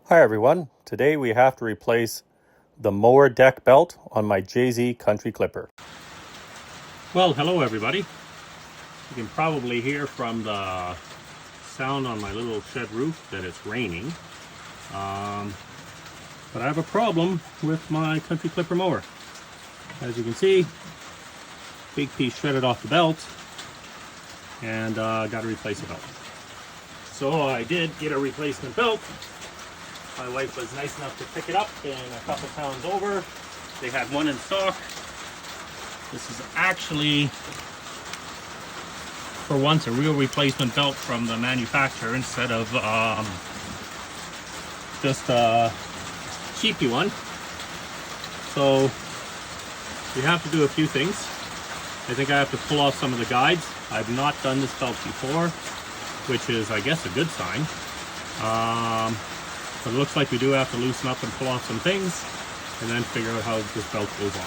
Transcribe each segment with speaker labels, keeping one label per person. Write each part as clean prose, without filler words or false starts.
Speaker 1: Hi everyone, today we have to replace the mower deck belt on my JZ Country Clipper. Well, hello everybody. You can probably hear from the sound on my little shed roof that it's raining. But I have a problem with my Country Clipper mower. As you can see, big piece shredded off the belt and got to replace the belt. So I did get a replacement belt. My wife was nice enough to pick it up in a couple towns over. They had one in stock. This is actually, for once, a real replacement belt from the manufacturer instead of just a cheapy one. So you have to do a few things. I think I have to pull off some of the guides. I've not done this belt before, which is, I guess, a good sign. But it looks like we do have to loosen up and pull off some things and then figure out how this belt goes on.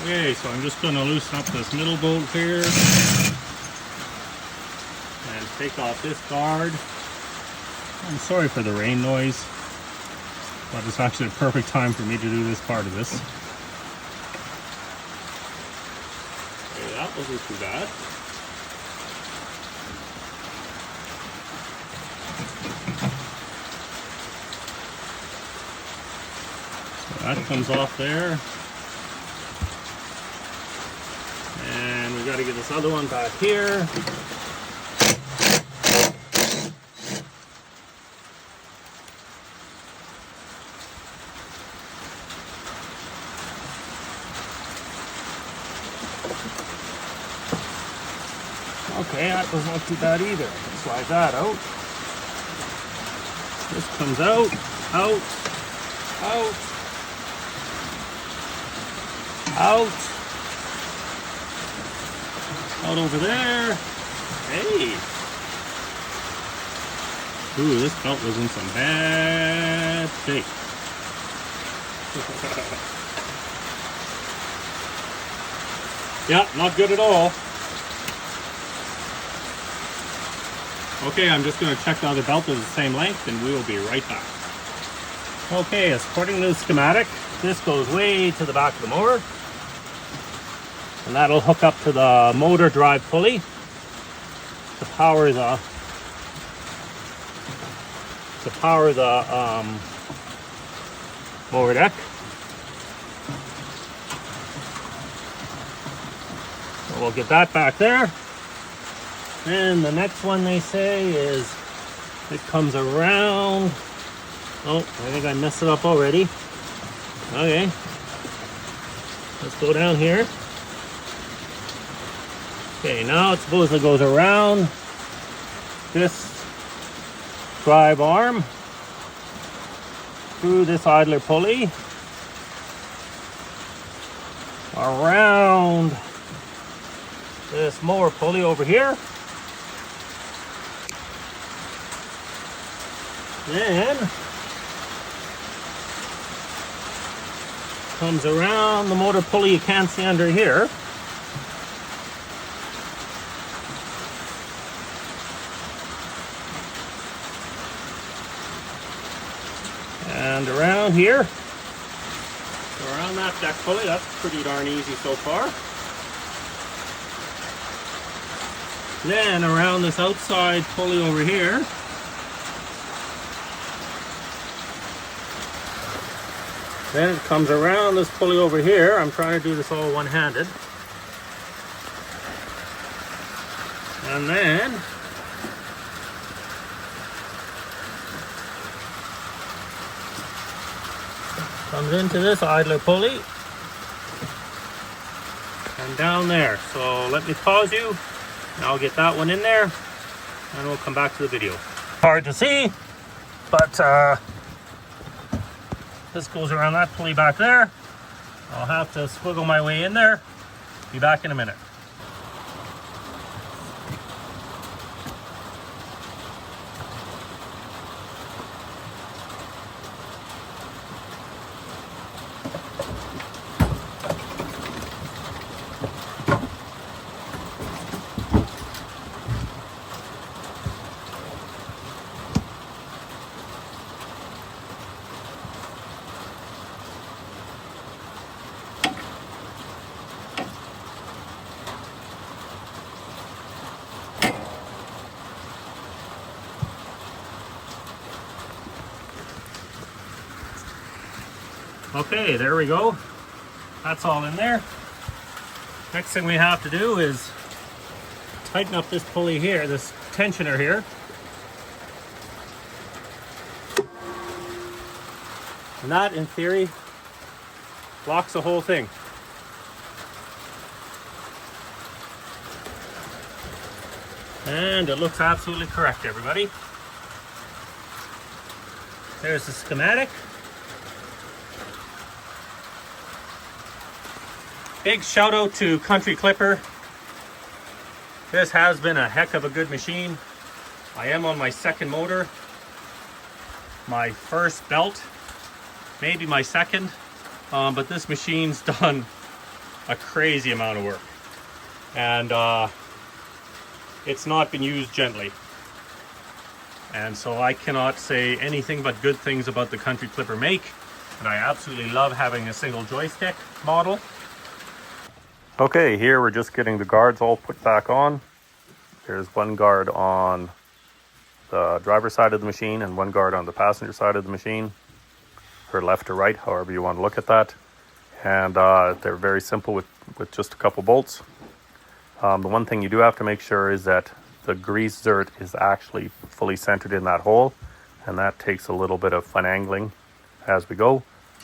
Speaker 1: Okay, so I'm just going to loosen up this middle bolt here and take off this guard. I'm sorry for the rain noise, but it's actually a perfect time for me to do this part of this. Okay, that wasn't too bad. That comes off there. And we got to get this other one back here. Okay, that was not too bad either. I can slide that out. This comes out, out, out. Out over there. Hey. Ooh, this belt was in some bad shape. Yeah, not good at all. Okay, I'm just going to check the other belt is the same length and we will be right back. Okay, according to the schematic, this goes way to the back of the mower. And that'll hook up to the motor drive pulley to power the mower deck. So we'll get that back there. And the next one they say is it comes around. Oh, I think I messed it up already. Okay. Let's go down here. Okay, now it supposedly goes around this drive arm through this idler pulley, around this mower pulley over here, then comes around the motor pulley you can't see under here. And around here, so around that deck pulley. That's pretty darn easy so far. Then around this outside pulley over here. Then it comes around this pulley over here. I'm trying to do this all one-handed. And then comes into this idler pulley and down there. So let me pause you and I'll get that one in there and we'll come back to the video. Hard to see, but this goes around that pulley back there. I'll have to squiggle my way in there. Be back in a minute. Okay, there we go. That's all in there. Next thing we have to do is tighten up this pulley here, this tensioner here. And that, in theory, locks the whole thing. And it looks absolutely correct, everybody. There's the schematic. Big shout out to Country Clipper. This has been a heck of a good machine. I am on my second motor. My first belt, maybe my second, but this machine's done a crazy amount of work. And it's not been used gently. And so I cannot say anything but good things about the Country Clipper make. And I absolutely love having a single joystick model. Okay, here we're just getting the guards all put back on. There's one guard on the driver's side of the machine and one guard on the passenger side of the machine, or left or right, however you want to look at that. And they're very simple with just a couple bolts. The one thing you do have to make sure is that the grease zert is actually fully centered in that hole, and that takes a little bit of finagling as we go,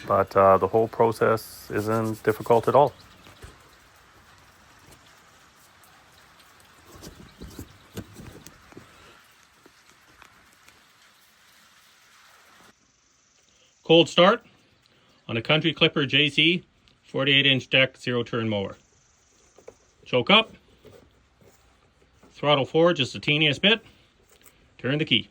Speaker 1: but the whole process isn't difficult at all. Cold start on a Country Clipper JC 48-inch deck 0-turn mower. Choke up, throttle forward just the teeniest bit, turn the key.